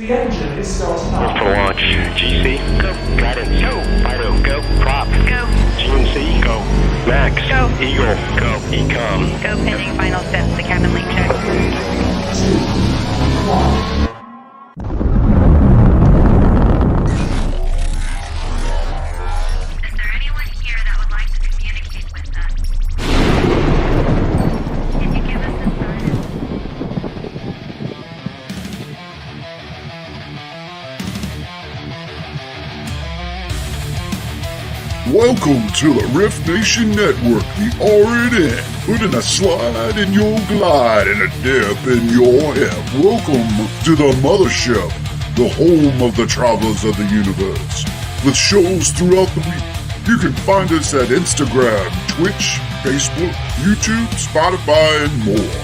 The engine is starting up. For launch. GC, go. Guidance, go. Fido, go. Prop, go. GNC, go. Max, go. Eagle, go. Ecom, go. Pending final steps. The cabin link check. 3, 2, 1. Is there anyone here that would like to communicate with us? Can you give us a sign? Welcome to the Riftnationnetwork, the RNN, putting a slide in your glide and a dip in your hip. Welcome to the mothership, the home of the travelers of the universe. With shows throughout the week, you can find us at Instagram, Twitch, Facebook, YouTube, Spotify, and more.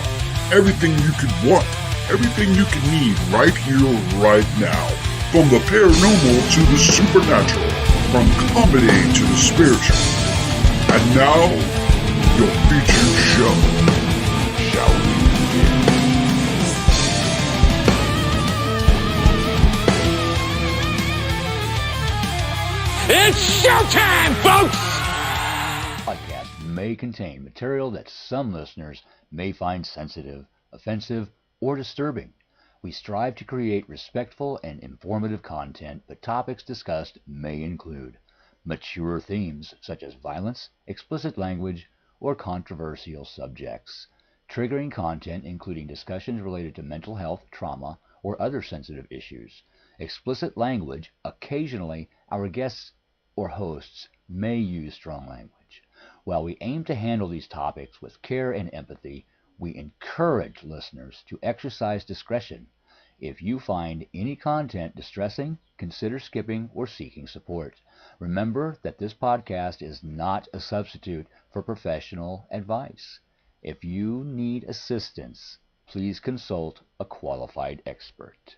Everything you could want, everything you can need right here, right now. From the paranormal to the supernatural. From comedy to the spiritual. And now, your featured show. Shall we begin? It's showtime, folks! Podcast may contain material that some listeners may find sensitive, offensive, or disturbing. We strive to create respectful and informative content, but topics discussed may include mature themes such as violence, explicit language, or controversial subjects, triggering content including discussions related to mental health, trauma, or other sensitive issues, explicit language. Occasionally, our guests or hosts may use strong language. While we aim to handle these topics with care and empathy, we encourage listeners to exercise discretion. If you find any content distressing, consider skipping or seeking support. Remember that this podcast is not a substitute for professional advice. If you need assistance, please consult a qualified expert.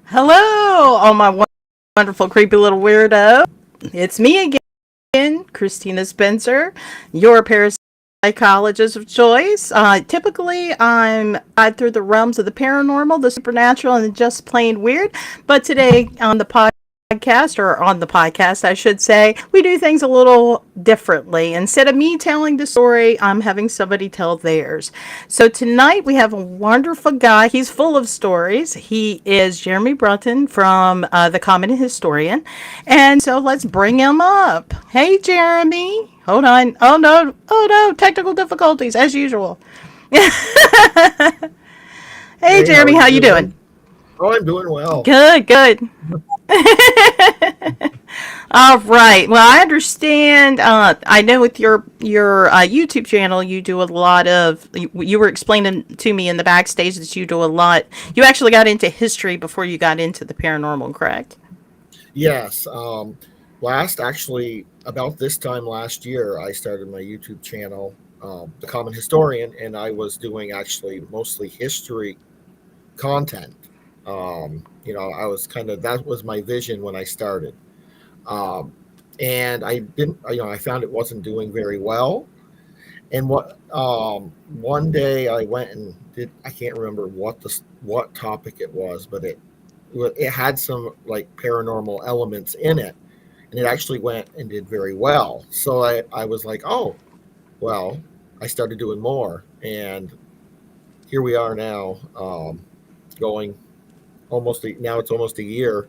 Hello, all my wonderful, creepy little weirdo. It's me again, Christina Spencer, your parapsychologist of choice. Typically, I'm guide through the realms of the paranormal, the supernatural, and just plain weird. But today on the podcast, I should say, we do things a little differently. Instead of me telling the story, I'm having somebody tell theirs. So tonight we have a wonderful guy. He's full of stories. He is Jeremy Brunton from The Common Historian. And so let's bring him up. Hey, Jeremy. Hold on. Oh, no. Technical difficulties, as usual. Hey, Jeremy, how you doing? Oh, I'm doing well. Good. All right. Well, I understand. I know with your YouTube channel, you do a lot of. You were explaining to me in the backstage that you do a lot. You actually got into history before you got into the paranormal, correct? Yes. Last, actually, about this time last year, I started my YouTube channel, The Common Historian, and I was doing actually mostly history content. I was that was my vision when I started. Um, and I didn't, I found it wasn't doing very well. And one day I went and did, I can't remember what topic it was, but it had some like paranormal elements in it, and it actually went and did very well. So I was like, oh, well, I started doing more, and here we are now, going now it's almost a year,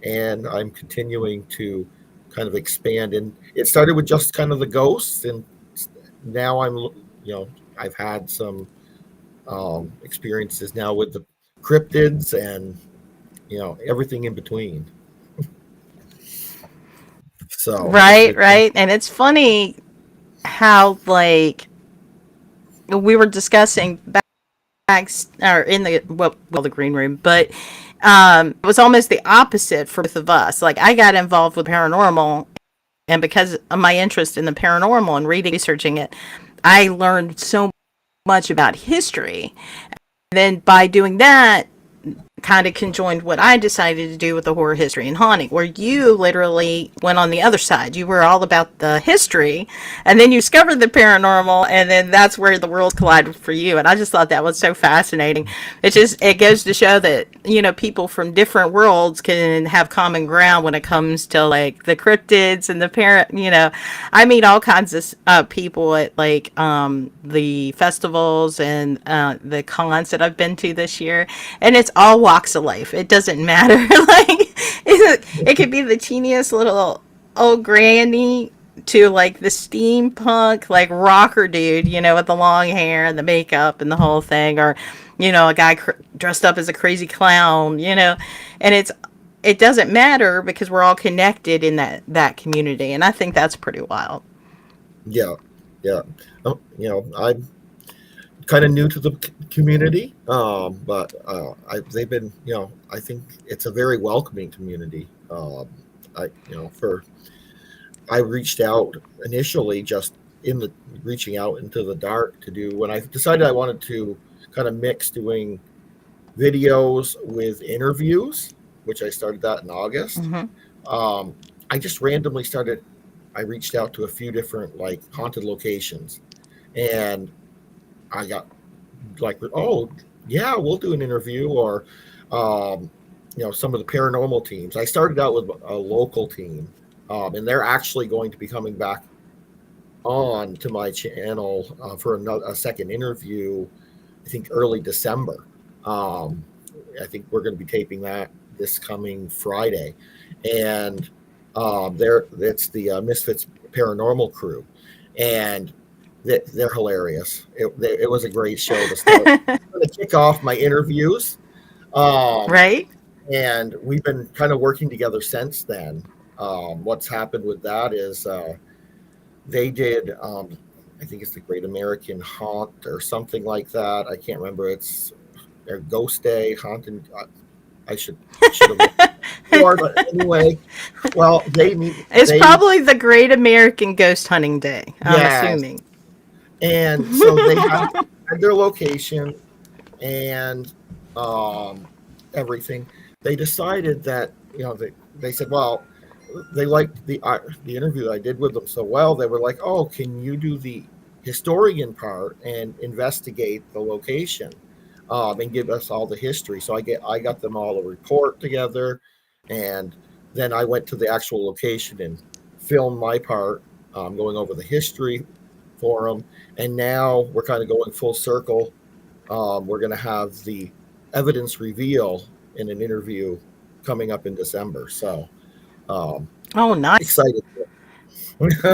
and I'm continuing to kind of expand. And it started with just kind of the ghosts, and now I've had some experiences now with the cryptids and everything in between. So Right, right. And it's funny how like we were discussing back or in the the green room, but it was almost the opposite for both of us. Like I got involved with paranormal, and because of my interest in the paranormal and researching it, I learned so much about history. And then by doing that, kind of conjoined what I decided to do with the horror history and haunting, where you literally went on the other side. You were all about the history, and then you discovered the paranormal, and then that's where the worlds collided for you. And I just thought that was so fascinating. It goes to show that people from different worlds can have common ground when it comes to like the cryptids and the parent. I meet all kinds of people at like the festivals and the cons that I've been to this year, and it's all walks of life. It doesn't matter. Like it could be the teeniest little old granny to like the steampunk like rocker dude, with the long hair and the makeup and the whole thing, or a guy dressed up as a crazy clown, and it doesn't matter because we're all connected in that community, and I think that's pretty wild. Yeah, yeah. I'm kind of new to the community, but they've been, I think it's a very welcoming community. I, for I reached out initially just reaching out into the dark to do when I decided I wanted to kind of mix doing videos with interviews, which I started that in August. Hmm. I just randomly started. I reached out to a few different like haunted locations, and I got like, oh yeah, we'll do an interview, or some of the paranormal teams. I started out with a local team, and they're actually going to be coming back on to my channel for a second interview. I think early December. I think we're going to be taping that this coming Friday, and it's the Misfits Paranormal crew, and they're hilarious. It was a great show to start. To kick off my interviews, Right. and we've been kind of working together since then. What's happened with that is they did, I think it's the Great American Haunt or something like that. I can't remember. It's their Ghost Day haunting. I should have looked before, but anyway, well, It's probably the Great American Ghost Hunting Day, I'm assuming. And so they had their location and everything. They decided that they said, well, they liked the interview I did with them so well. They were like, oh, can you do the historian part and investigate the location, and give us all the history? So I got them all a report together, and then I went to the actual location and filmed my part, going over the history for them. And now we're kind of going full circle. We're going to have the evidence reveal in an interview coming up in December. So, Oh, nice. excited.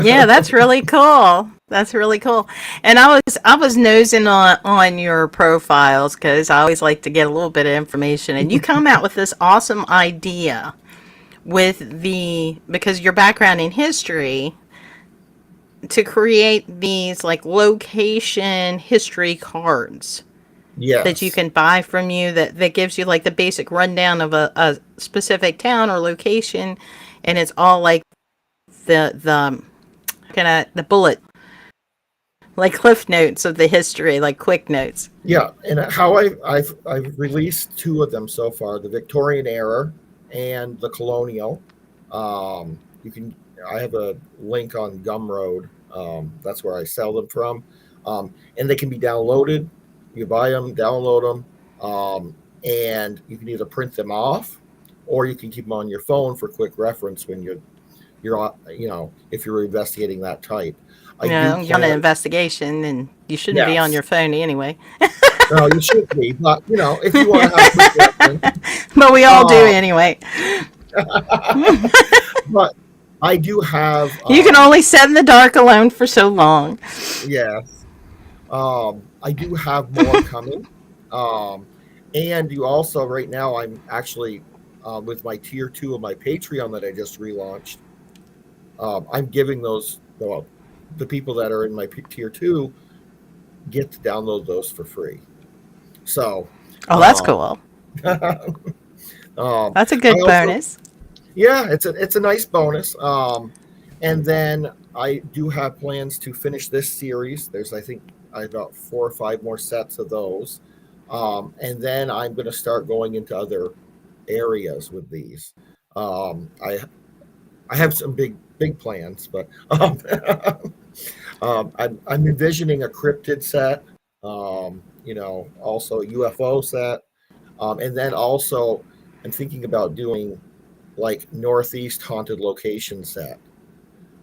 Yeah, that's really cool. That's really cool. And I was nosing on your profiles because I always like to get a little bit of information. And you come out with this awesome idea because your background in history, to create these like location history cards that you Yes. can buy from you, that gives you like the basic rundown of a specific town or location, and it's all like the the bullet, like cliff notes of the history, like quick notes. Yeah, and how I've released two of them so far: the Victorian era and the colonial. You can I have a link on Gumroad. That's where I sell them from, and they can be downloaded. You buy them, download them, and you can either print them off, or you can keep them on your phone for quick reference when if you're investigating that type. I You do know, you're on an plan. investigation, and you shouldn't be on Yes. your phone anyway. No, you should be, but if you want to have quick reference, But we all do uh, anyway. but I do have, You can only sit in the dark alone for so long. yes, I do have more coming, and you also right now I'm actually with my tier 2 of my Patreon that I just relaunched. I'm giving those the people that are in my tier 2 get to download those for free. So, Oh, that's um, cool. That's a I good also bonus. Yeah, it's a nice bonus. And then I do have plans to finish this series. There's I think I have about 4 or 5 more sets of those, and then I'm going to start going into other areas with these. I have some big plans, but I'm envisioning a cryptid set. Also a UFO set, and then also I'm thinking about doing like Northeast haunted location set.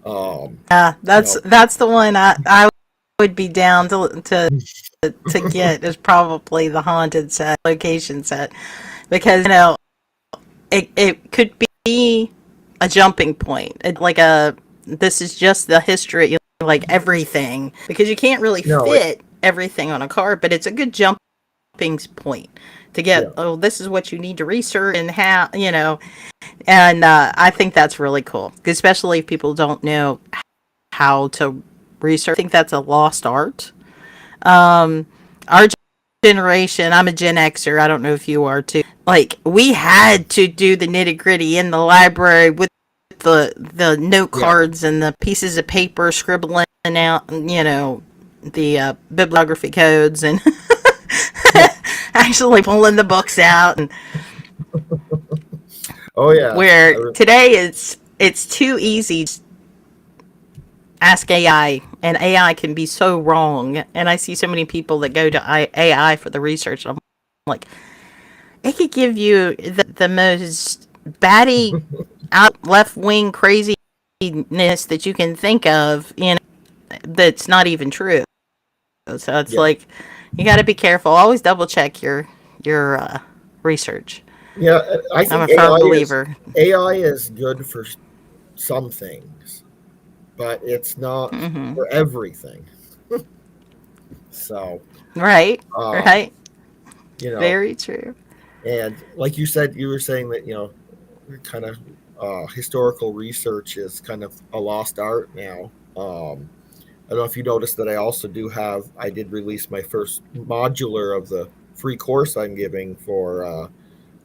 Yeah, You know, that's the one I would be down to get, is probably the haunted set, location set, because it could be a jumping point. Like this is just the history, like everything, because you can't really no, fit everything on a card, but it's a good jumping point to yeah, get, oh, this is what you need to research and how, and I think that's really cool, especially if people don't know how to research. I think that's a lost art. Our generation, I'm a Gen Xer, I don't know if you are too, like we had to do the nitty gritty in the library with the note yeah. cards and the pieces of paper scribbling out, the bibliography codes, and actually pulling the books out. And Oh yeah. where today it's too easy to ask AI, and AI can be so wrong. And I see so many people that go to AI for the research. And I'm like, it could give you the most batty, out left wing craziness that you can think of, that's not even true. So it's Yeah, like, you got to be careful. Always double check your research. yeah. I I'm think a firm believer. AI is good for some things, but it's not Hmm. for everything. So, Right, um, right. you know, Very true. and like you said, you were saying that kind of historical research is kind of a lost art now. I don't know if you noticed that I did release my first modular of the free course I'm giving for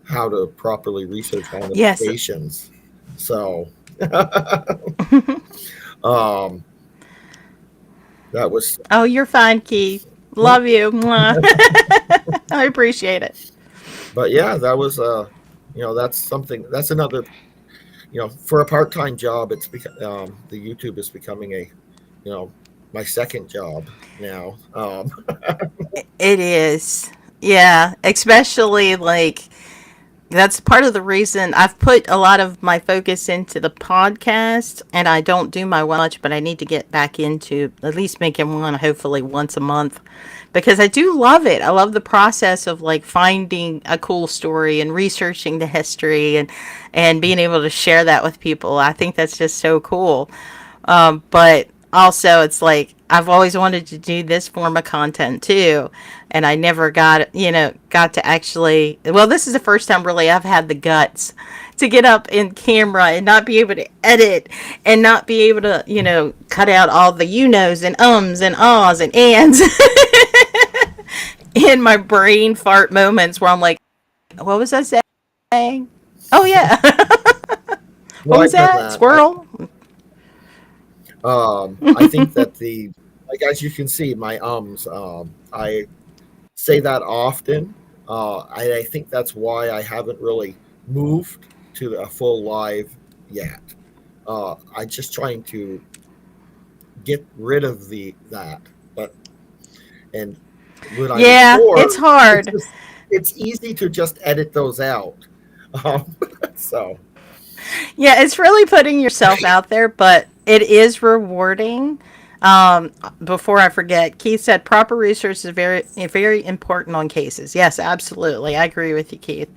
how to properly research haunted Yes. locations. So um, that was, Oh, you're fine, Keith. Love you. Mwah. I appreciate it. but yeah, that was that's another, for a part-time job, the YouTube is becoming you know, my second job now. It is. Yeah, especially like that's part of the reason I've put a lot of my focus into the podcast, and I don't do my much, but I need to get back into at least making one, hopefully once a month, because I do love it. I love the process of like finding a cool story and researching the history, and being able to share that with people. I think that's just so cool. But also, it's like I've always wanted to do this form of content too, and I never got to actually. Well, this is the first time really I've had the guts to get up in camera and not be able to edit and not be able to, cut out all the knows and ums and ahs and ands in my brain fart moments where I'm like, what was I saying? Oh yeah. What Well, was I've done that? Squirrel? I think that like as you can see, my I say that often. I think that's why I haven't really moved to a full live yet. I'm just trying to get rid of that, but and when I Yeah, it's record, hard. it's easy to just edit those out. Um, so Yeah, it's really putting yourself out there, but it is rewarding. Before I forget, Keith said proper research is very important on cases. Yes, absolutely. I agree with you, Keith.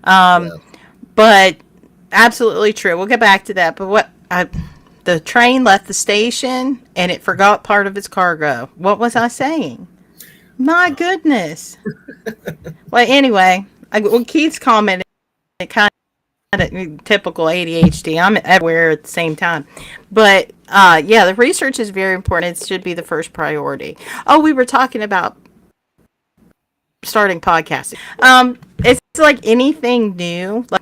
yeah, But absolutely true. We'll get back to that. But the train left the station and it forgot part of its cargo. What was I saying? My goodness. Well, anyway, Keith's comment, it kind of typical ADHD. I'm everywhere at the same time. But yeah, the research is very important. It should be the first priority. Oh, we were talking about starting podcasting. It's like anything new. Like,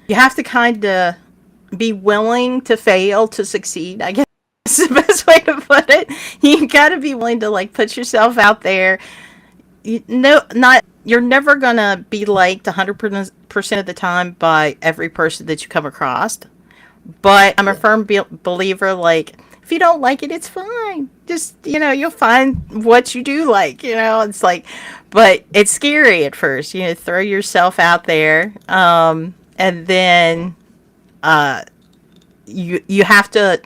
you have to kind of be willing to fail to succeed, I guess. Is the best way to put it. You got to be willing to like put yourself out there. You're never gonna be liked 100% of the time by every person that you come across. But I'm a firm believer. Like, if you don't like it, it's fine. Just you'll find what you do like. It's like, but it's scary at first. Throw yourself out there, and then you have to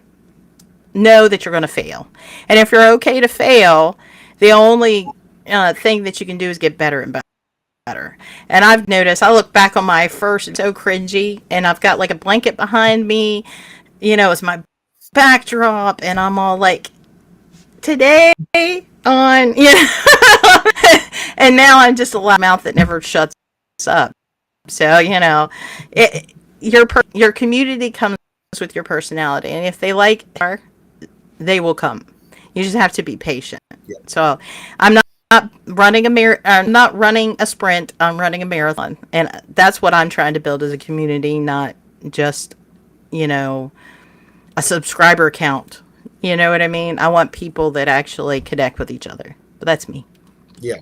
know that you're going to fail. And if you're okay to fail, the only thing that you can do is get better and better. And I've noticed, I look back on my first, it's so cringy, and I've got like a blanket behind me, it's my backdrop, and I'm all like, today on, and now I'm just a loud mouth that never shuts up. So, your community comes with your personality, and if they like it, they will come. You just have to be patient. yeah. So I'm not running I'm not running a sprint. I'm running a marathon, and that's what I'm trying to build as a community, not just a subscriber count. You know what I mean? I want people that actually connect with each other. But that's me. Yeah.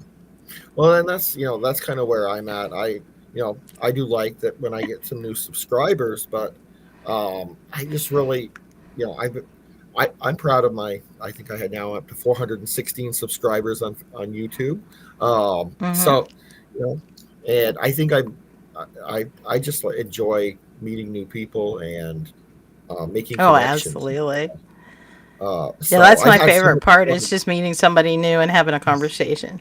Well, and that's kind of where I'm at. I do like that when I get some new subscribers, but I just really, I'm proud of I think I had now up to 416 subscribers on YouTube. So, and I think I just enjoy meeting new people and making Oh, connections. absolutely. Yeah, That's my favorite part. Is just meeting somebody new and having a conversation.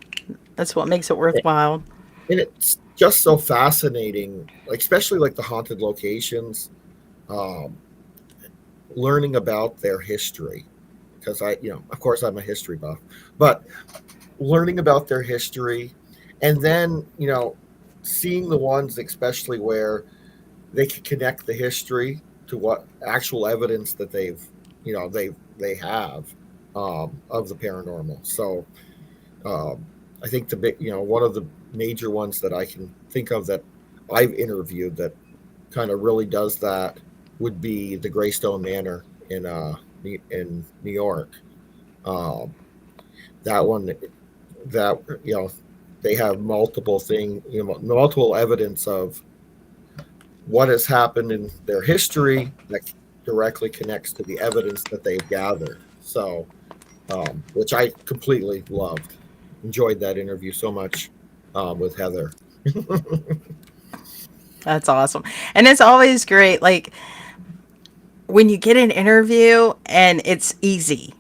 That's what makes it worthwhile. And it's just so fascinating, like especially like the haunted locations, learning about their history, because of course I'm a history buff, but learning about their history, and then seeing the ones especially where they can connect the history to what actual evidence that they have of the paranormal. So I think the big one of the major ones that I can think of that I've interviewed that kind of really does that would be the Greystone Manor in New York. That one, that they have multiple evidence of what has happened in their history that directly connects to the evidence that they've gathered. So, which I completely loved. Enjoyed that interview so much with Heather. That's awesome. And it's always great, like, when you get an interview and it's easy.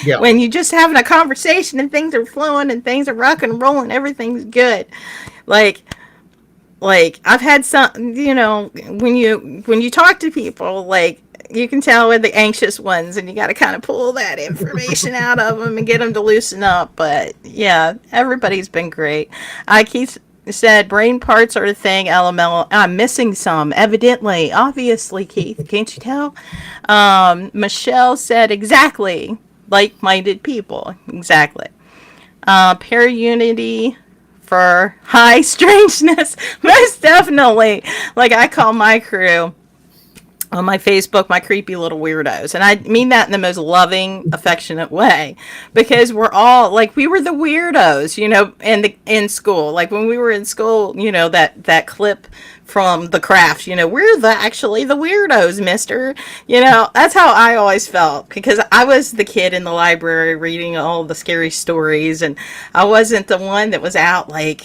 Yeah. When you just having a conversation and things are flowing and things are rock and rolling, everything's good. Like I've had some, when you talk to people, like, you can tell with the anxious ones, and you got to kind of pull that information out of them and get them to loosen up. But yeah, everybody's been great. Keith said brain parts are the thing. LML. I'm missing some, evidently, obviously. Keith, can't you tell? Michelle said exactly like-minded people. Exactly. Para-unity for high strangeness. Most definitely. Like I call my crew on my Facebook, my creepy little weirdos. And I mean that in the most loving, affectionate way. Because we're all, like, we were the weirdos, in school. Like, when we were in school, that clip from The Craft, we're actually the weirdos, mister. That's how I always felt. Because I was the kid in the library reading all the scary stories. And I wasn't the one that was out, like,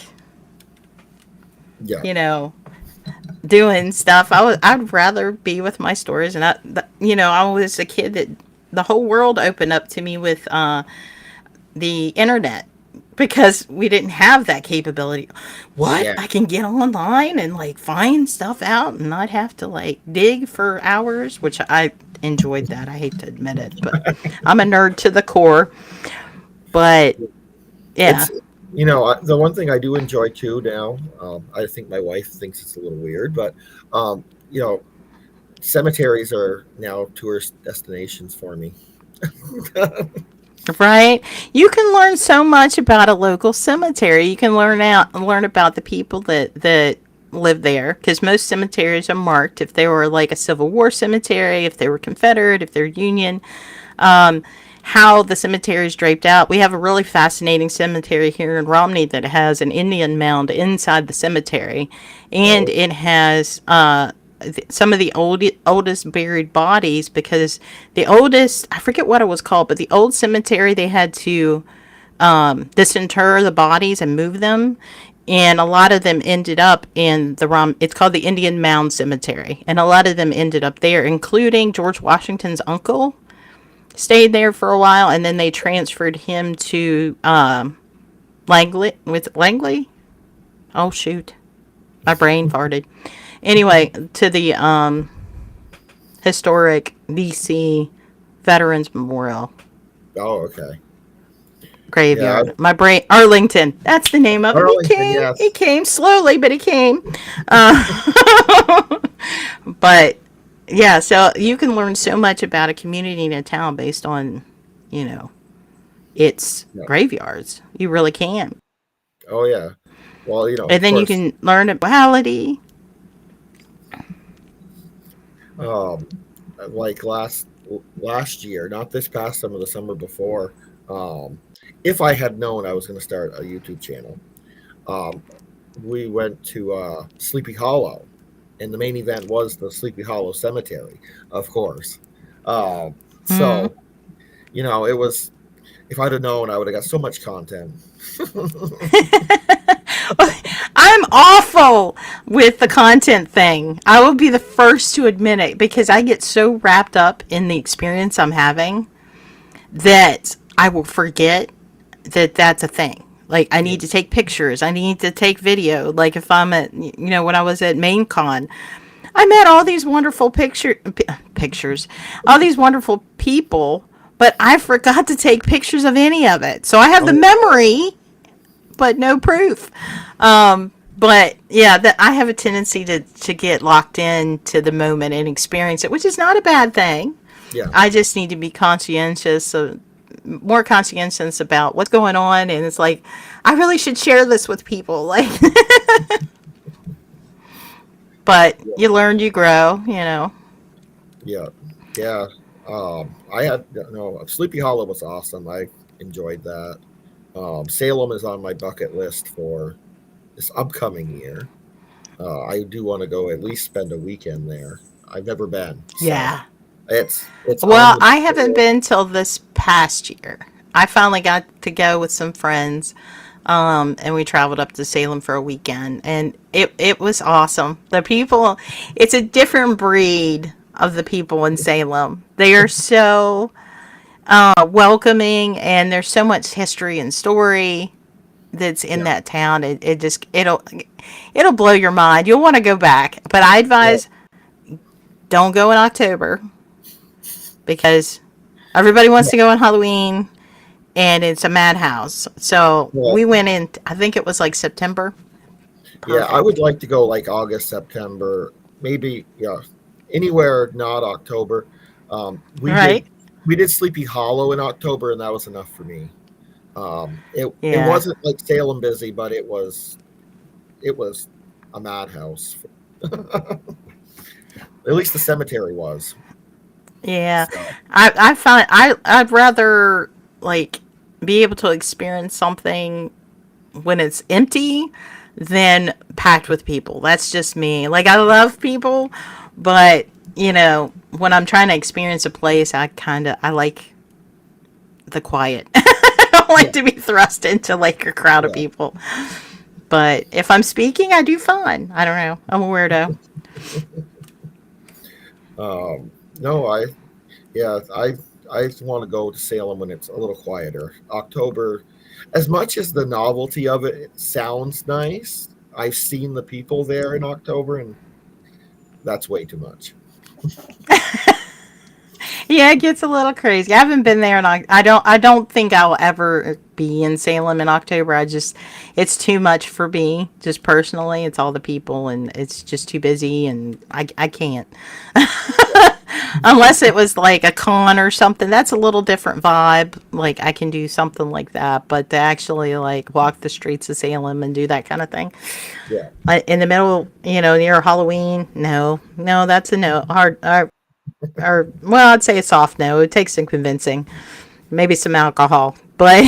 doing stuff. I'd rather be with my stories, and I was a kid that the whole world opened up to me with the internet, because we didn't have that capability. I can get online and like find stuff out and not have to like dig for hours, which I enjoyed that. I hate to admit it, but I'm a nerd to the core. But yeah. The one thing I do enjoy too now, I think my wife thinks it's a little weird, but cemeteries are now tourist destinations for me. Right? You can learn so much about a local cemetery. You can learn about the people that live there, because most cemeteries are marked if they were like a Civil War cemetery, if they were Confederate, if they're Union. How the cemetery is draped out. We have a really fascinating cemetery here in Romney that has an Indian mound inside the cemetery, and it has some of the oldest buried bodies, because the oldest, I forget what it was called, but the old cemetery, they had to disinter the bodies and move them, and a lot of them ended up in it's called the Indian Mound Cemetery, and a lot of them ended up there, including George Washington's uncle. Stayed there for a while, and then they transferred him to Langley. With Langley? Oh shoot, my brain farted. Anyway, to the historic DC Veterans Memorial. Oh, okay. Graveyard. Yeah. My brain. Arlington. That's the name of it. Arlington, yes. It came slowly, but it came. But. Yeah, so you can learn so much about a community in a town based on, its graveyards. You really can. Oh, yeah. Well, and then you can learn about morality. Like last year, not this past summer, the summer before, if I had known I was going to start a YouTube channel, we went to Sleepy Hollow. And the main event was the Sleepy Hollow Cemetery, of course. So, it was, if I'd have known, I would have got so much content. I'm awful with the content thing. I will be the first to admit it, because I get so wrapped up in the experience I'm having that I will forget that that's a thing. Like, I need to take pictures. I need to take video. Like, if I'm at, when I was at MainCon, I met all these wonderful pictures, all these wonderful people, but I forgot to take pictures of any of it. So I have the memory, but no proof. But yeah, I have a tendency to get locked into the moment and experience it, which is not a bad thing. Yeah. I just need to be more conscientious about what's going on, and it's like, I really should share this with people, like. But you learn, you grow, Yeah. I had Sleepy Hollow was awesome. I enjoyed that. Salem is on my bucket list for this upcoming year. I do want to go at least spend a weekend there. I've never been. So. Yeah. It's well, I haven't been till this past year. I finally got to go with some friends, and we traveled up to Salem for a weekend, and it was awesome. The people, it's a different breed of the people in Salem. They are so welcoming, and there's so much history and story that's in that town. It'll blow your mind. You'll want to go back, but I advise don't go in October. because everybody wants to go on Halloween and it's a madhouse. So Well, we went in, I think it was like September. yeah, I would Perfect. like to go like August, September, maybe, yeah, anywhere not October. Um, we did Right? we did Sleepy Hollow in October, and that was enough for me. It Yeah. wasn't like Salem busy, but it was a madhouse. At least the cemetery was. Yeah. So I find I'd rather like be able to experience something when it's empty than packed with people. That's just me. Like I love people, but when I'm trying to experience a place, I like the quiet. I don't like yeah, to be thrust into like a crowd of yeah. people. But if I'm speaking, I do fine. I don't know. I'm a weirdo. No, yeah, I want to go to Salem when it's a little quieter. October, as much as the novelty of it sounds nice, I've seen the people there in October, and that's way too much. Yeah, it gets a little crazy. I haven't been there, and I don't think I'll ever be in Salem in October. It's too much for me, just personally. It's all the people, and it's just too busy, and I can't. Unless it was like a con or something, that's a little different vibe. Like I can do something like that, but to actually like walk the streets of Salem and do that kind of thing, Yeah, in the middle, near Halloween, no, no, that's a no. Hard, or well, I'd say a soft no. It takes some convincing, maybe some alcohol, but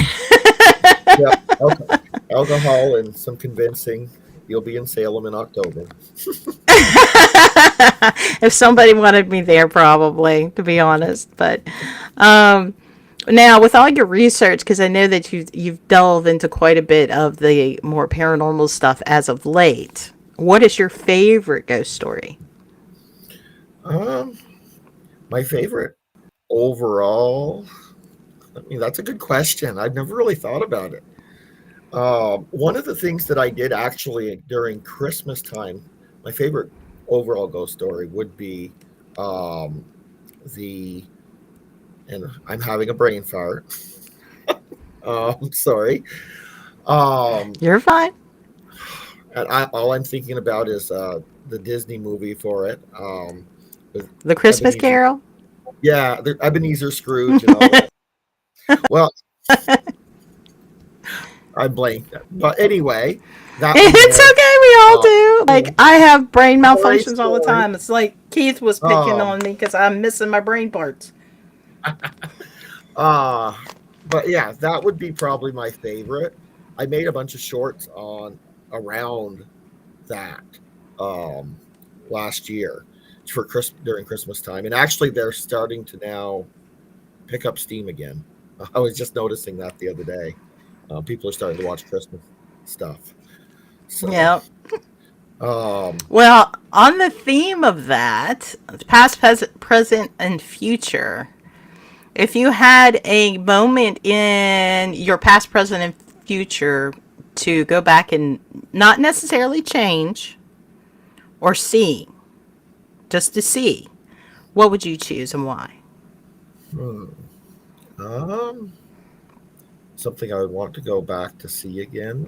yeah. Okay. Alcohol and some convincing. You'll be in Salem in October. if somebody wanted me there, probably, to be honest. But um, now, with all your research, because I know that you've delved into quite a bit of the more paranormal stuff as of late, what is your favorite ghost story? Um, my favorite overall. I mean, that's a good question. I've never really thought about it. One of the things that I did actually during Christmas time, my favorite overall ghost story would be um, the, and I'm having a brain fart. Sorry. Um, You're fine. and all I'm thinking about is the Disney movie for it, with The Christmas Ebenezer. Carol. Yeah, the Ebenezer Scrooge and all that. Well, I blanked. But anyway, that one It's there. okay, we all Uh, do. yeah, Like, I have brain Toy malfunctions all the Story. time. It's like Keith was picking Um, on me because I'm missing my brain parts. Uh, but yeah, that would be probably my favorite. I made a bunch of shorts on around that um, last year for during Christmas time, and actually they're starting to now pick up steam again. I was just noticing that the other day. People are starting to watch Christmas stuff. So, Yeah. um, Well, on the theme of that, past, present, and future, if you had a moment in your past, present, and future to go back and not necessarily change or see, just to see, what would you choose and why? hmm, um, something I would want to go back to see again,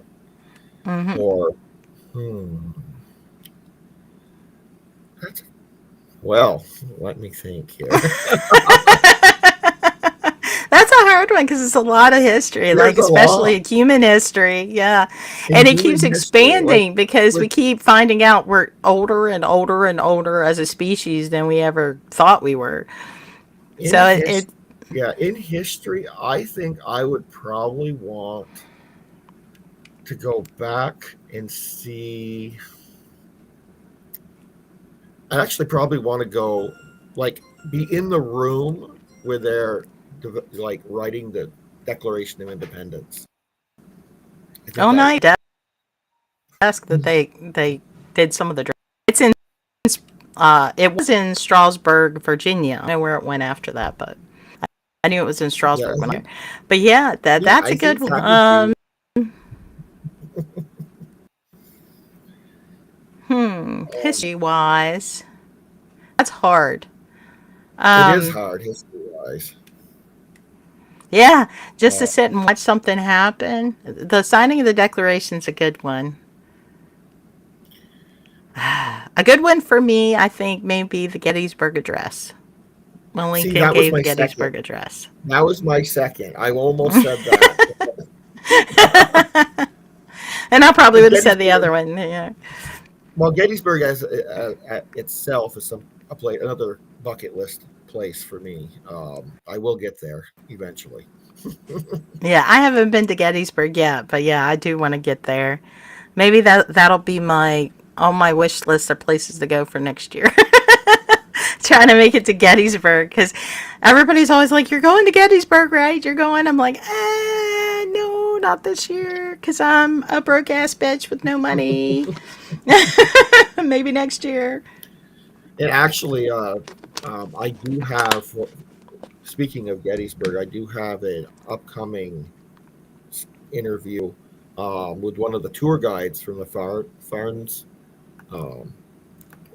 or hmm, that's well. Let me think here. That's a hard one because it's a lot of history, like There's a lot especially human history. Yeah. in And it keeps human history, like expanding because we with keep finding out we're older and older and older as a species than we ever thought we were. in So history. Yeah, in history, I think I would probably want to go back and see. I actually probably want to go, like, be in the room where they're like writing the Declaration of Independence. I think oh, that. nice desk that they did some of the. It's in. It was in Strasburg, Virginia. I don't know where it went after that, but I knew it was in Yeah, Strasburg when I. But yeah, yeah, that's a I good think one. that would be. History wise, that's hard. It is Um, hard history guys. Yeah, just to sit and watch something happen. The signing of the Declaration's a good one. A good one for me, I think, may be the Gettysburg Address. When See, Lincoln that was gave the my Gettysburg second. Address. That was my second. I almost said that. And I probably But would have said the other Gettysburg, one. Yeah. well, Gettysburg as itself is another bucket list place for me. I will get there eventually. Yeah, I haven't been to Gettysburg yet, but yeah, I do want to get there. Maybe that'll be my on my wish list of places to go for next year. Trying to make it to Gettysburg because everybody's always like, "You're going to Gettysburg, right? You're going." I'm like, no, not this year because I'm a broke ass bitch with no money. Maybe next year. And actually, I do have. Speaking of Gettysburg, I do have an upcoming interview with one of the tour guides from the Farms.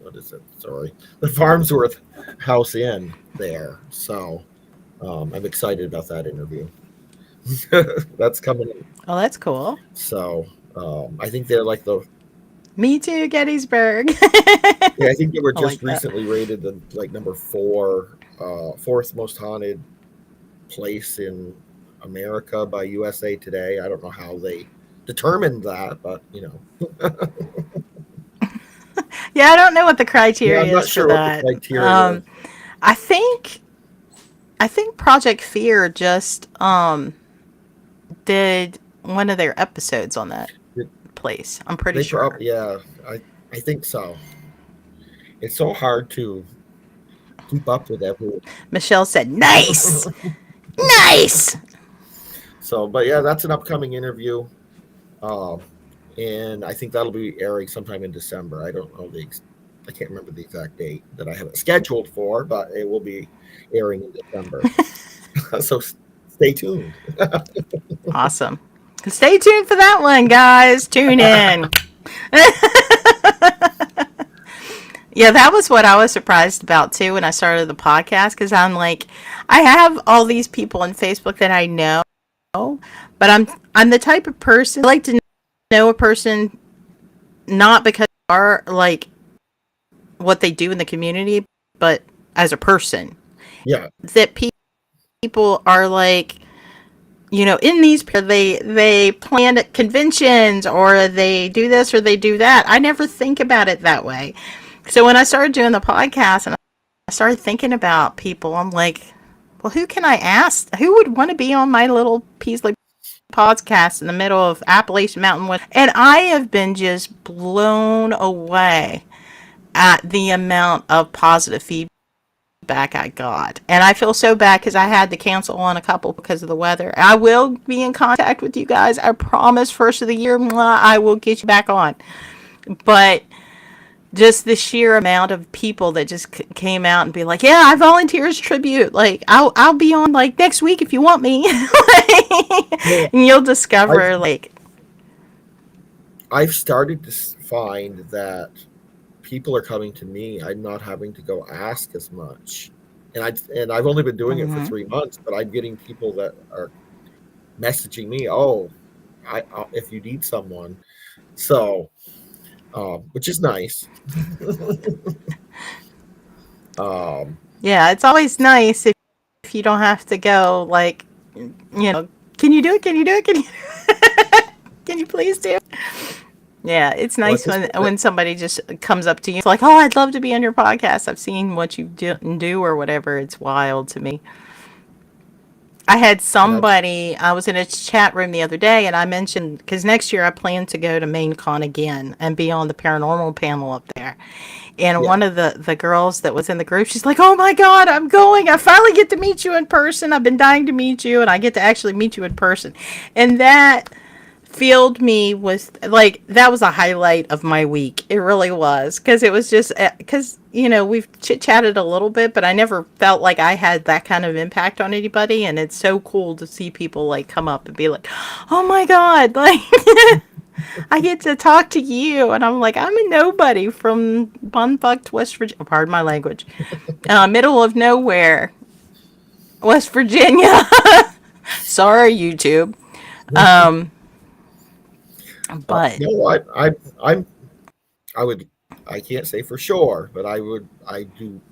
What is it? Sorry, the Farmsworth House Inn there. So I'm excited about that interview. That's coming in. Oh, that's cool. So I think they're like Me too, Gettysburg. I think they were I just like that. recently rated the number fourth most haunted place in America by USA Today. I don't know how they determined that, but Yeah, I don't know what the yeah, I'm criteria not is for sure what the that. criteria is. I think Project Fear just did one of their episodes on that place. I'm pretty sure. Yeah, I think so. It's so hard to keep up with everyone. Michelle said, "Nice, nice." So, but yeah, that's an upcoming interview, and I think that'll be airing sometime in December. I don't know I can't remember the exact date that I have it scheduled for, but it will be airing in December. So stay tuned. Awesome. Stay tuned for that one, guys. Tune in. Yeah, that was what I was surprised about too when I started the podcast because I'm like, I have all these people on Facebook that I know, but I'm the type of person I like to know a person not because they are like what they do in the community, but as a person. Yeah, That people are like, in these they plan at conventions or they do this or they do that. I never think about it that way. So when I started doing the podcast and I started thinking about people, I'm like, well, who can I ask? Who would want to be on my little Peasley podcast in the middle of Appalachian Mountain Woods? And I have been just blown away at the amount of positive feedback I got. And I feel so bad because I had to cancel on a couple because of the weather. I will be in contact with you guys. I promise, first of the year, I will get you back on. But just the sheer amount of people that just came out and be like, yeah, I volunteer as tribute. Like, I'll be on like next week if you want me. And you'll discover I've started to find that people are coming to me. I'm not having to go ask as much, and I've only been doing it for 3 months, but I'm getting people that are messaging me. Oh, if you need someone, so which is nice. Yeah, it's always nice if you don't have to go like, can you do it? Can you do it? Can you? Can you please do it? Yeah, it's nice when somebody just comes up to you. It's like, oh, I'd love to be on your podcast. I've seen what you do or whatever. It's wild to me. I had somebody, I was in a chat room the other day and I mentioned, because next year I plan to go to MaineCon again and be on the paranormal panel up there. And one of the girls that was in the group, she's like, oh my God, I'm going. I finally get to meet you in person. I've been dying to meet you and I get to actually meet you in person. And that filled me with like, that was a highlight of my week. It really was, because it was just because we've chit-chatted a little bit, but I never felt like I had that kind of impact on anybody. And it's so cool to see people like come up and be like, oh my God, like I get to talk to you. And I'm like, I'm a nobody from bumfucked West Virginia, pardon my language, middle of nowhere. West Virginia. Sorry, YouTube. Um, but No, I'm I would I can't say for sure, but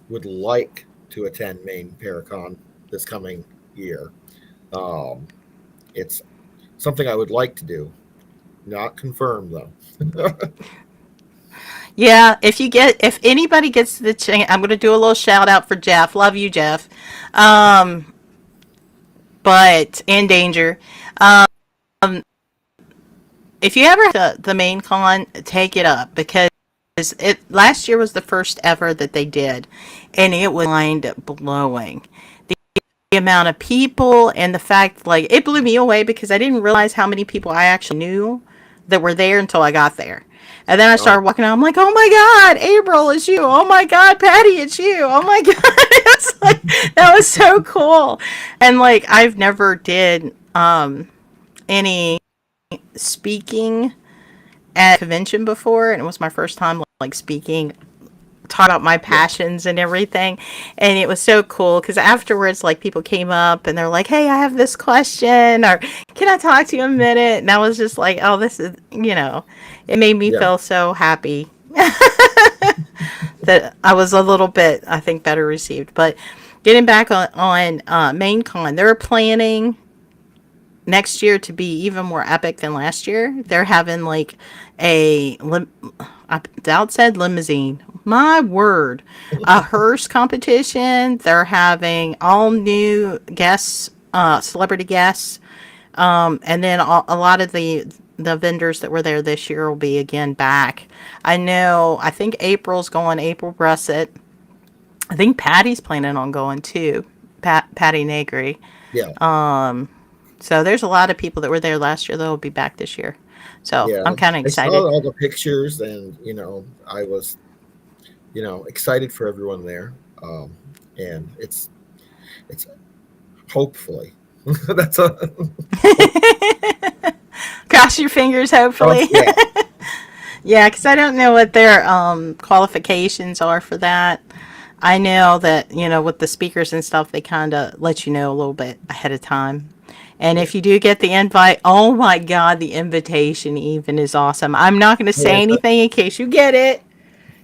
would like to attend Maine Paracon this coming year. Um, it's something I would like to do, not confirmed though. yeah, if anybody gets the chance, I'm going to do a little shout out for Jeff. Love you, Jeff. Um, but in danger. Um, if you ever the main con, take it up because it last year was the first ever that they did, and it was mind blowing. The amount of people and the fact like it blew me away because I didn't realize how many people I actually knew that were there until I got there. And then I Oh, started walking out. I'm like, oh my God, April, it's you. Oh my God, Patty, it's you. Oh my God. It's like, that was so cool. And like, I've never did any speaking at a convention before. And it was my first time like speaking, talk about my yeah, passions and everything. And it was so cool because afterwards, like people came up and they're like, hey, I have this question or can I talk to you a minute? And I was just like, oh, this is, it made me yeah, feel so happy that I was a little bit, I think, better received. But getting back on Main Con, they're planning next year to be even more epic than last year. They're having like I doubt said limousine. My word, a hearse competition. They're having all new guests, celebrity guests, and then a lot of the vendors that were there this year will be again back. I know. I think April's going. April Bressett. I think Patty's planning on going too. Patty Negri. yeah, So there's a lot of people that were there last year that will be back this year. So yeah. I'm kind of I saw excited. all the pictures, and I was excited for everyone there. And it's hopefully that's a Cross your fingers, hopefully. yeah. Yeah, because I don't know what their qualifications are for that. I know that, with the speakers and stuff, they kind of let you know a little bit ahead of time. And Yeah. if you do get the invite, oh my God, the invitation even is awesome. I'm not going to say anything in case you get it,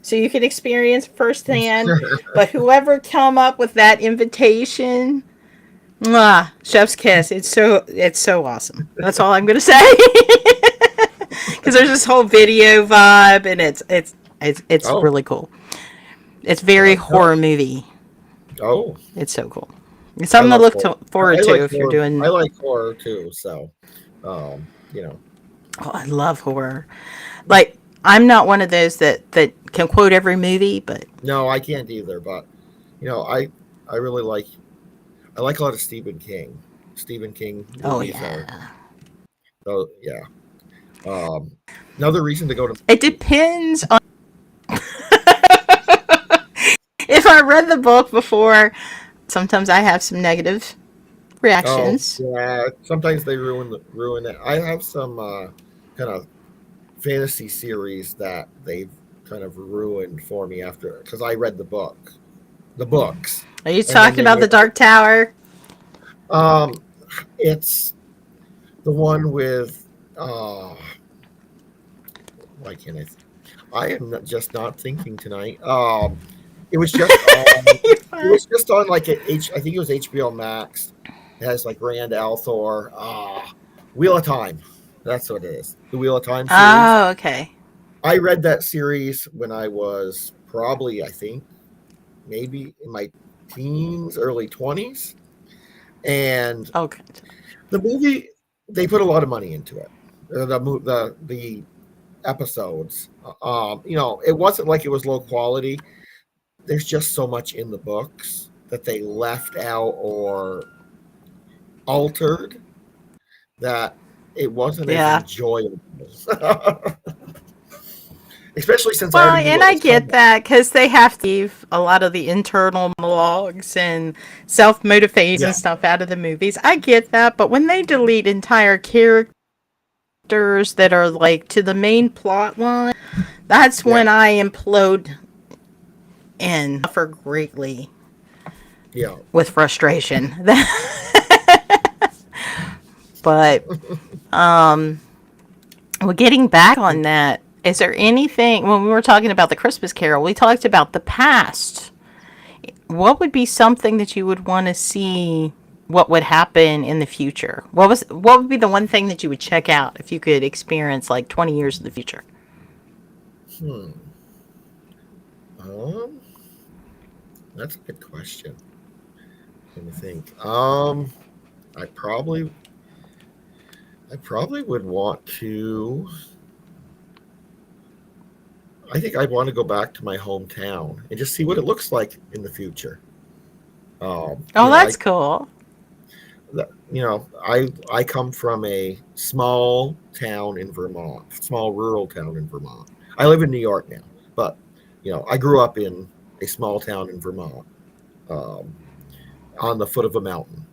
so you can experience firsthand. But whoever come up with that invitation, mwah, chef's kiss. It's so awesome. That's all I'm going to say. Because there's this whole video vibe, and it's Oh, really cool. It's very no. horror movie. Oh, It's so cool. It's I something to love look horror. forward I to like if you're horror. I doing. like horror too. So, um, you know, Oh, I love horror. Like I'm not one of those that can quote every movie, but no, I can't either. But I really I like a lot of Stephen King. Stephen King oh movies are yeah, so yeah. Um, Another reason to go to it depends on if I read the book before. Sometimes I have some negative oh reactions. yeah. Sometimes they ruin it. I have some kind of fantasy series that they've kind of ruined for me after because I read the books, Are you and then talking they about the made Dark Tower? um, it's the one with why can't I am just not thinking tonight. It was just on. You're It fine. was just on like I think it was HBO Max. It has like Rand Althor. Wheel of Time. That's what it is. The Wheel of Time series. Oh, okay. I read that series when I was probably, I think, maybe in my teens, early 20s. And Okay. the movie, they put a lot of money into it. The episodes, it wasn't like it was low quality. There's just so much in the books that they left out or altered that it wasn't as Yeah. enjoyable. Especially since I Well, already knew and what I was get coming. that because they have to leave a lot of the internal monologues and self motivations Yeah, and stuff out of the movies. I get that, but when they delete entire characters that are like to the main plot line, that's yeah, when I implode and suffer greatly. Yeah. with frustration. But well, getting back on that, is there anything when we were talking about the Christmas Carol, we talked about the past. What would be something that you would want to see? What would happen in the future? What would be the one thing that you would check out if you could experience like 20 years in the future? Hmm. Um, that's a good question. Let me think. I probably, I probably would want to. I think I'd want to go back to my hometown and just see what it looks like in the future. Oh, that's cool. I come from a small town in Vermont, small rural town in Vermont. I live in New York now, but I grew up in a small town in Vermont, um, on the foot of a mountain.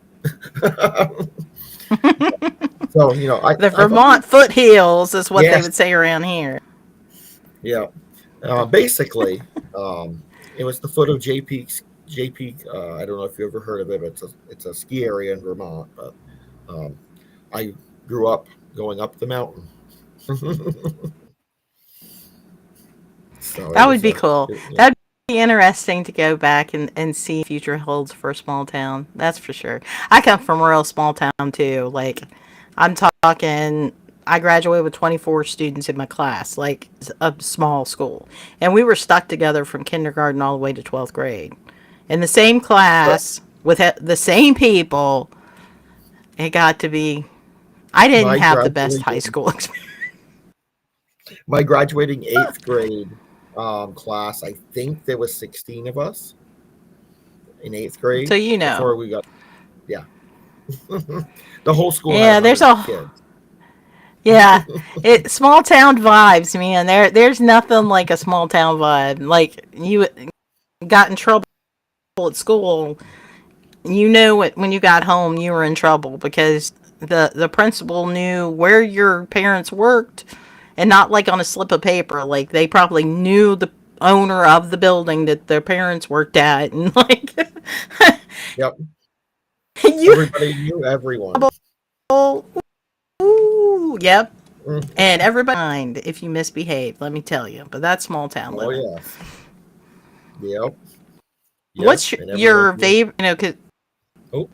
So The I've always, Vermont foothills is what they yes, would say around here. yeah. Basically, it was the foot of J Peak. J Peak. I don't know if you ever heard of it. But it's a ski area in Vermont. But um, I grew up going up the mountain. So it That would was be cool. That'd be interesting to go back and see future holds for a small town. That's for sure. I come from a real small town too. Like, I'm talking, I graduated with 24 students in my class, like a small school. And we were stuck together from kindergarten all the way to 12th grade. In the same but class with the same people. It got to be, I didn't my have the best high graduating school experience. my graduating eighth grade class. I think there was 16 of us in eighth So, grade you know. before we got, yeah. The whole school had Yeah, there's 100 a kids. Yeah, it small town vibes, man. There's nothing like a small town vibe. Like you got in trouble at school, you knew it when you got home you were in trouble because the principal knew where your parents worked, and not like on a slip of paper. Like they probably knew the owner of the building that their parents worked at, and like Yep. you Everybody knew everyone. ooh, yep. Mm. And everybody mind if you misbehave. Let me tell you, but that's small town Oh living. yes. Yep. Yep. What's And everyone your knew. favorite? You know, 'cause Oh,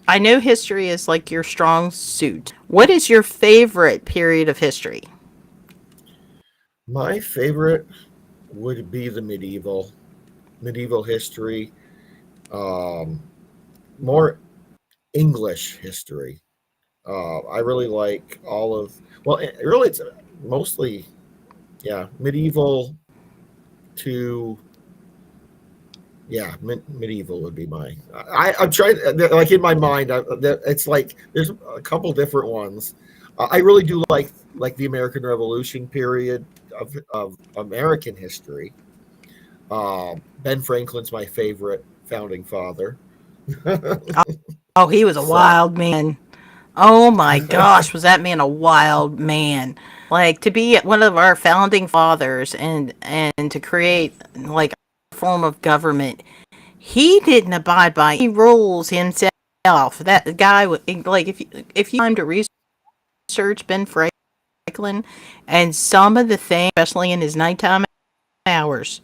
I know history is like your strong suit. What is your favorite period of history? my favorite would be the medieval history. Um, more English history. I really like all of. Well, really, it's mostly, yeah, medieval to, yeah, medieval would be my. I'm trying, like in my mind. It's like there's a couple different ones. I really do like the American Revolution period of American history. Ben Franklin's my favorite founding father. Oh, he was a So wild man. Oh my gosh, was that man a wild man? Like to be one of our founding fathers and to create like a form of government. He didn't abide by any rules himself. That guy would like if you time to research Ben Franklin and some of the things, especially in his nighttime hours,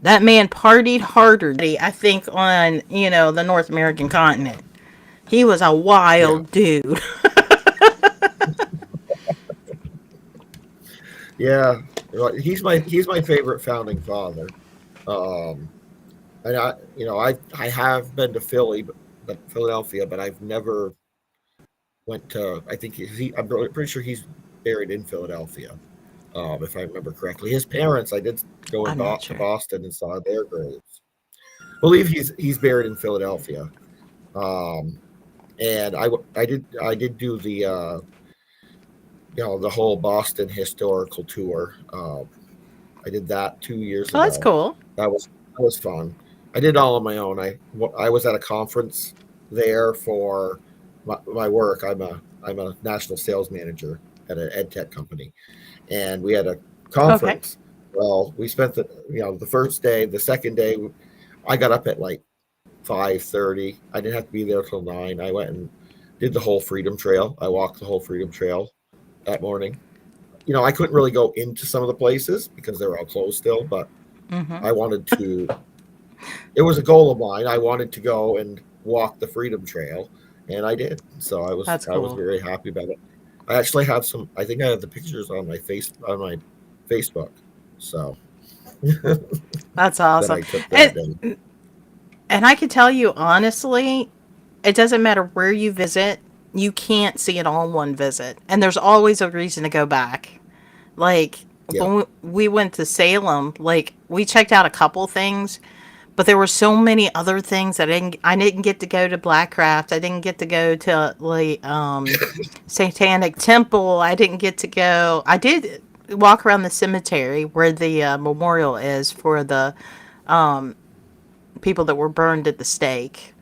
that man partied harder, I think, on, the North American continent. He was a yeah, wild dude. yeah. He's my favorite founding father. Um, and I have been to but Philadelphia, but I've never went to. I think I'm pretty sure he's buried in Philadelphia, if I remember correctly. His parents, I did go I'm not to sure. Boston and saw their graves. I believe he's buried in Philadelphia. Um, and I did do the whole Boston historical tour. I did that 2 years Oh, that's ago. cool. That was fun. I did all on my own. I was at a conference there for my work. I'm a national sales manager at an ed tech company, and we had a Okay. conference. Well, we spent the first day, the second day. I got up at like 5:30. I didn't have to be there till 9. I went and did the whole Freedom Trail. I walked the whole Freedom Trail that morning. I couldn't really go into some of the places because they were all closed still, but I wanted to. It was a goal of mine. I wanted to go and walk the Freedom Trail, and I did. So That's I was cool. very happy about it. I actually have some. I think I have the pictures on my Facebook. So That's that awesome. I took that And day. and I can tell you honestly, it doesn't matter where you visit, you can't see it all in one visit. And there's always a reason to go back. Like Yeah. when we went to Salem, like we checked out a couple things, but there were so many other things that I didn't get to go to Blackcraft. I didn't get to go to like Satanic Temple. I didn't get to go. I did walk around the cemetery where the memorial is for the people that were burned at the stake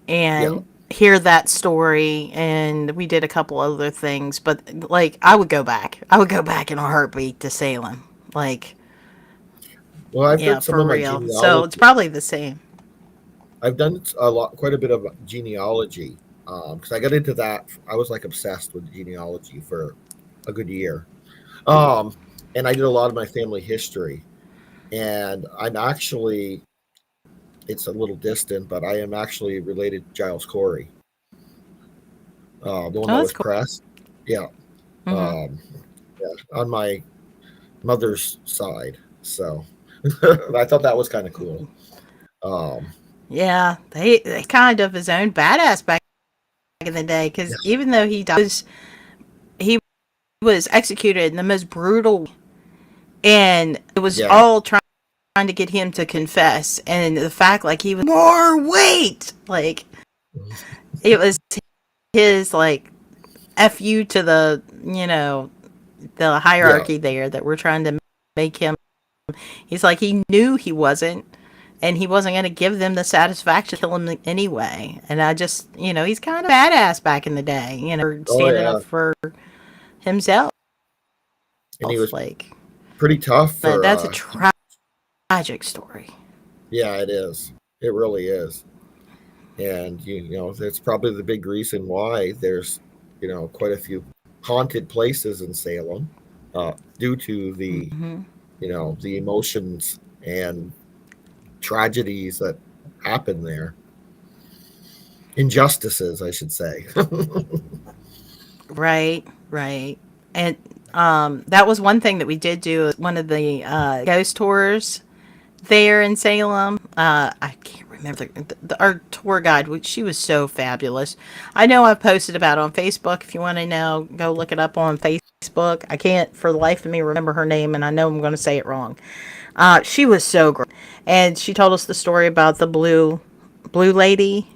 Yeah. and hear that story, and we did a couple other things, but like I would go back in a heartbeat to Salem, like, Well, I've yeah, done some for of my real. So it's genealogy. probably the same. I've done quite a bit of genealogy because I got into that. I was like obsessed with genealogy for a good year, um, and I did a lot of my family history. And I'm actually, it's a little distant, but I am actually related to Giles Corey, the one Oh, that that's was cool. pressed. Yeah, Hmm. um, yeah, on my mother's side. So I thought that was kind of cool. Um, Yeah, they kind of his own badass back in the day, because even though he was executed in the most brutal, and it was yeah, all trying to get him to confess, and the fact like he was more weight, like it was his like fu to the yeah. hierarchy there that we're trying to make him. He's like he knew he wasn't, and he wasn't going to give them the satisfaction to kill him anyway. And I just, he's kind of badass back in the day, Oh standing yeah, up for himself. and he was Like, pretty tough but for. that's a tragic story. Yeah, it is. It really is. And that's probably the big reason why there's quite a few haunted places in Salem, due to the emotions and tragedies that happen there, injustices, I should say. Right, right. And that was one thing that we did do. One of the ghost tours there in Salem. I can't remember our tour guide. She was so fabulous. I know I've posted about it on Facebook. If you want to know, go look it up on Facebook. I can't for the life of me remember her name, and I know I'm going to say it wrong. She was so great, and she told us the story about the blue lady,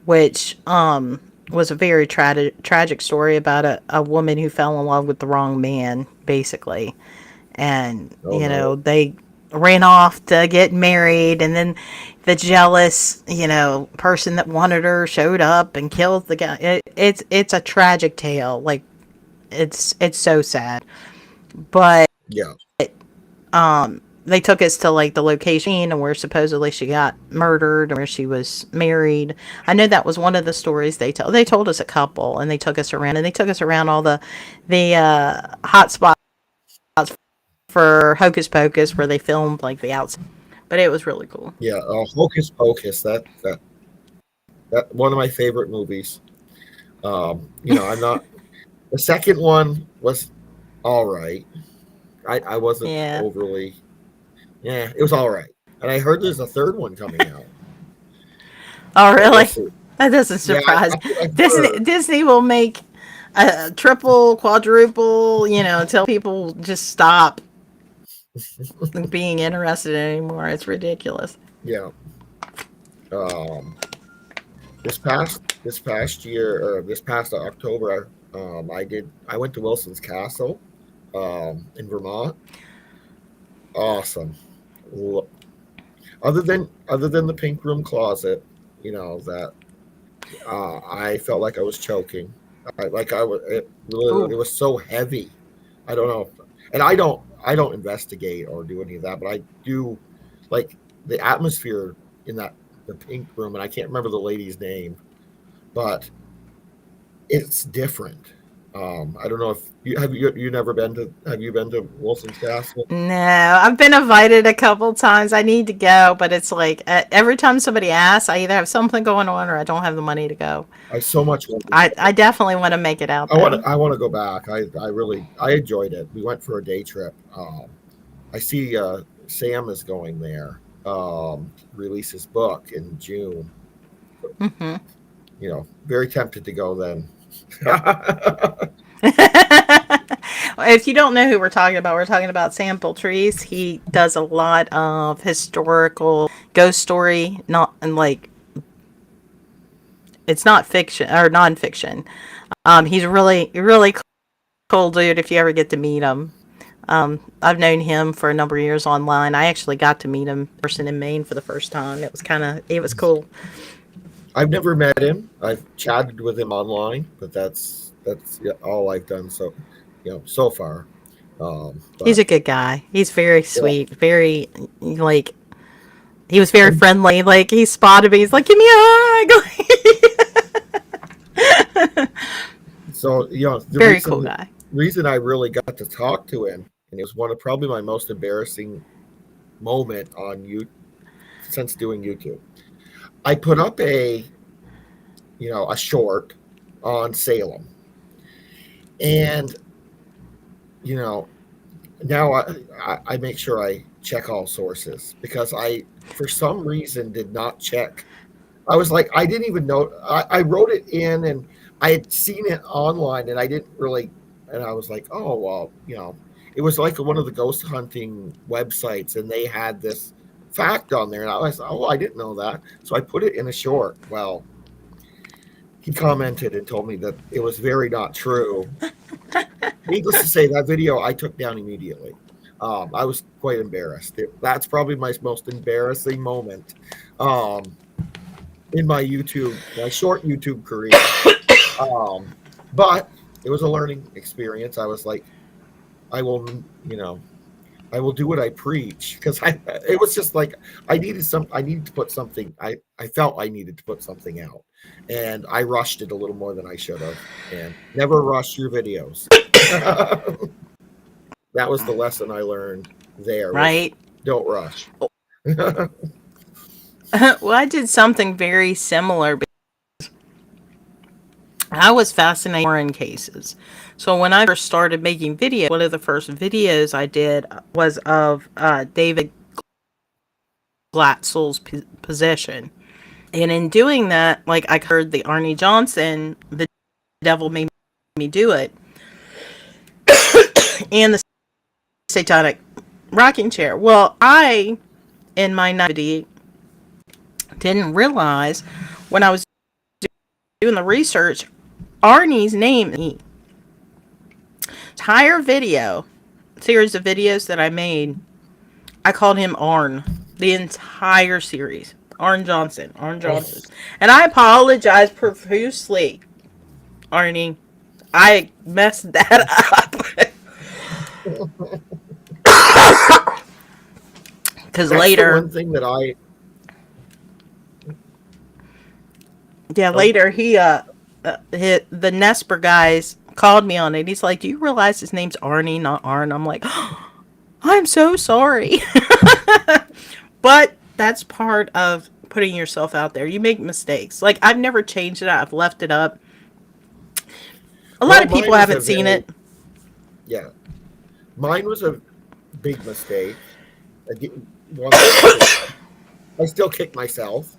which was a very tragic story about a woman who fell in love with the wrong man, basically. And, Oh no. they ran off to get married, and then the jealous, person that wanted her showed up and killed the guy. It's a tragic tale. Like, it's so sad. But Yeah. they took us to like the location and where supposedly she got murdered and where she was married. I know that was one of the stories they told. They told us a couple, and they took us around, all the hot spots for Hocus Pocus where they filmed like the outside. But it was really cool. Yeah. Hocus Pocus. That one of my favorite movies. I'm not. The second one was all right. I wasn't Yeah. overly. Yeah, it was all right. And I heard there's a third one coming out. Oh, So we'll really? see. That doesn't Yeah, surprise that's me. what I Disney heard. Disney will make a triple, quadruple, until people just stop being interested anymore. It's ridiculous. Yeah. Um, this past year, or this past October, I went to Wilson's Castle, in Vermont. Awesome. Lo- other than the pink room closet, that I felt like I was choking. I was. It Ooh. was so heavy. I don't know, and I don't investigate or do any of that, but I do like the atmosphere in the pink room, and I can't remember the lady's name, but it's different. I don't know if you never been to have you been to Wilson's Castle? No, I've been invited a couple times. I need to go, but it's like every time somebody asks, I either have something going on or I don't have the money to go. I so much want to I definitely want to make it out there. I want to go back. I enjoyed it. We went for a day trip. I see Sam is going there. Release his book in June. Hmm. You know, very tempted to go then. If you don't know who we're talking about Sam Trees. He does a lot of historical ghost story, not and like it's not fiction or nonfiction. He's really cool dude. If you ever get to meet him, I've known him for a number of years online. I actually got to meet him in person in Maine for the first time. It was cool. I've never met him. I've chatted with him online, but that's all I've done so far. He's a good guy. He's very sweet, very like he was very friendly. Like he spotted me. He's like, "Give me a hug." So the very cool guy. Reason I really got to talk to him, and it was one of probably my most embarrassing moment on you since doing YouTube. I put up a short on Salem, and now I make sure I check all sources because I for some reason did not check. I was like, I didn't even know. I wrote it in and I had seen it online and I didn't really, and I was like, oh, well, it was like one of the ghost hunting websites and they had this fact on there. And I was, oh, I didn't know that. So I put it in a short. Well, he commented and told me that it was very not true. Needless to say, that video I took down immediately. I was quite embarrassed. That's probably my most embarrassing moment in my short YouTube career. But it was a learning experience. I was like, I will do what I preach because it was just like I needed to put something. I felt I needed to put something out, and I rushed it a little more than I should have. And never rush your videos. That was the lesson I learned there. Right? Don't rush. Well, I did something very similar. I was fascinated in cases. So when I first started making videos, one of the first videos I did was of David Glatzel's possession. And in doing that, like I heard the Arnie Johnson, The Devil Made Me Do It, and the Satanic Rocking Chair. Well, I, in my naivety, didn't realize when I was doing the research, Arnie's name, entire series of videos that I made, I called him Arn. The entire series. Arn Johnson. And I apologize profusely, Arnie. I messed that up. Because later, one thing that later he the Nesper guys called me on it. He's like, "Do you realize his name's Arnie, not Arn?" I'm like, oh, "I'm so sorry," but that's part of putting yourself out there. You make mistakes. Like I've never changed it. I've left it up. A lot of people haven't seen it. Yeah, mine was a big mistake. I still kick myself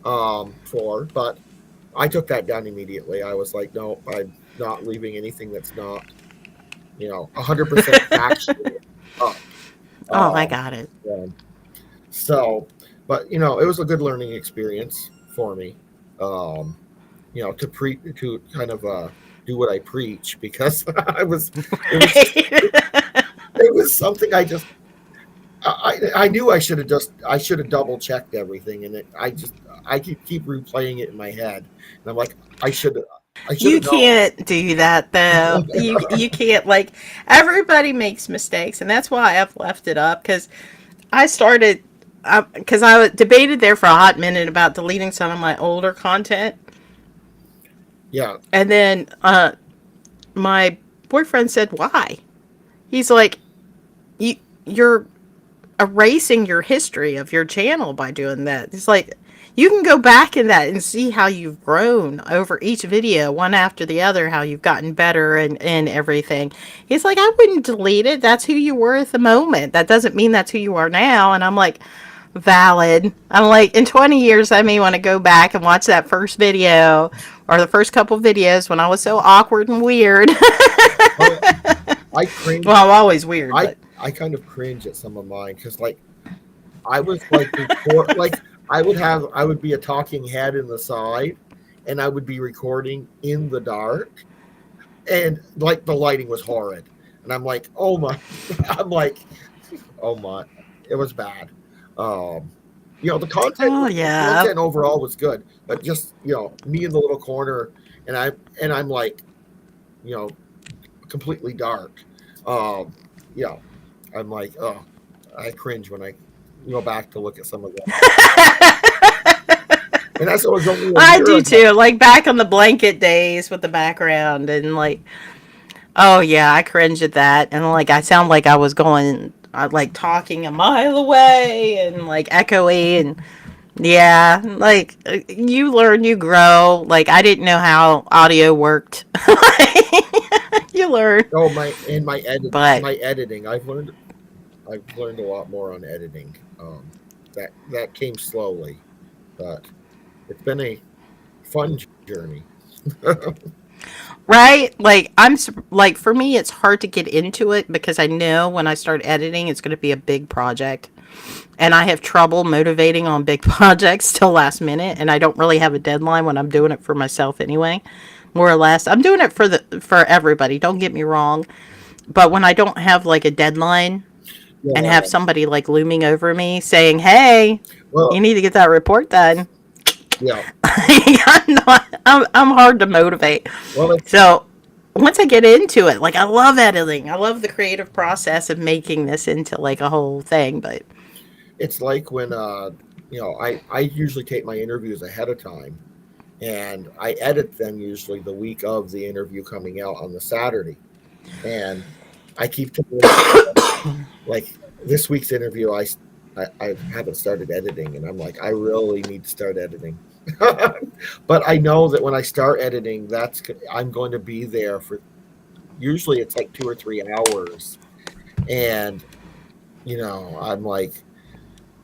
for, but I took that down immediately. I was like, no, I'm not leaving anything that's not, 100% factual up. Oh, I got it. So, but it was a good learning experience for me. To kind of do what I preach because it was something I knew I should have double checked everything, and I keep replaying it in my head, and I'm like, I should. You can't do that though. you can't. Like everybody makes mistakes, and that's why I've left it up because I started because I debated there for a hot minute about deleting some of my older content, Yeah. and then my boyfriend said, "Why?" He's like, you're erasing your history of your channel by doing that." It's like, you can go back in that and see how you've grown over each video, one after the other, how you've gotten better and everything. He's like, I wouldn't delete it. That's who you were at the moment. That doesn't mean that's who you are now. And I'm like, valid. I'm like, in 20 years, I may want to go back and watch that first video or the first couple videos when I was so awkward and weird. Oh, I cringe. Well, I'm always weird. But I kind of cringe at some of mine because like I was like like I would be a talking head in the side, and I would be recording in the dark, and like the lighting was horrid, and I'm like, oh my, I'm like, oh my, it was bad. The content, the content overall was good, but just me in the little corner, and I'm like, completely dark. I'm like, oh, I cringe when I go back to look at some of them. And that's what was only I do too. Like back on the blanket days with the background and like, oh yeah, I cringe at that. And like, I sound like I was going, like talking a mile away and like echoey and yeah, like you learn, you grow. Like I didn't know how audio worked. You learn. Oh my editing. I've learned a lot more on editing. That came slowly, but it's been a fun journey. Right? Like like for me it's hard to get into it because I know when I start editing it's going to be a big project. And I have trouble motivating on big projects till last minute, and I don't really have a deadline when I'm doing it for myself anyway. More or less. I'm doing it for everybody, don't get me wrong. But when I don't have like a deadline and have somebody like looming over me saying, "Hey, you need to get that report done." Yeah. I'm hard to motivate. So once I get into it, like I love editing. I love the creative process of making this into like a whole thing. But it's like when I usually take my interviews ahead of time, and I edit them usually the week of the interview coming out on the Saturday, and I keep like this week's interview. I haven't started editing, and I'm like, I really need to start editing. But I know that when I start editing, I'm going to be there for usually it's like 2 or 3 hours, and I'm like,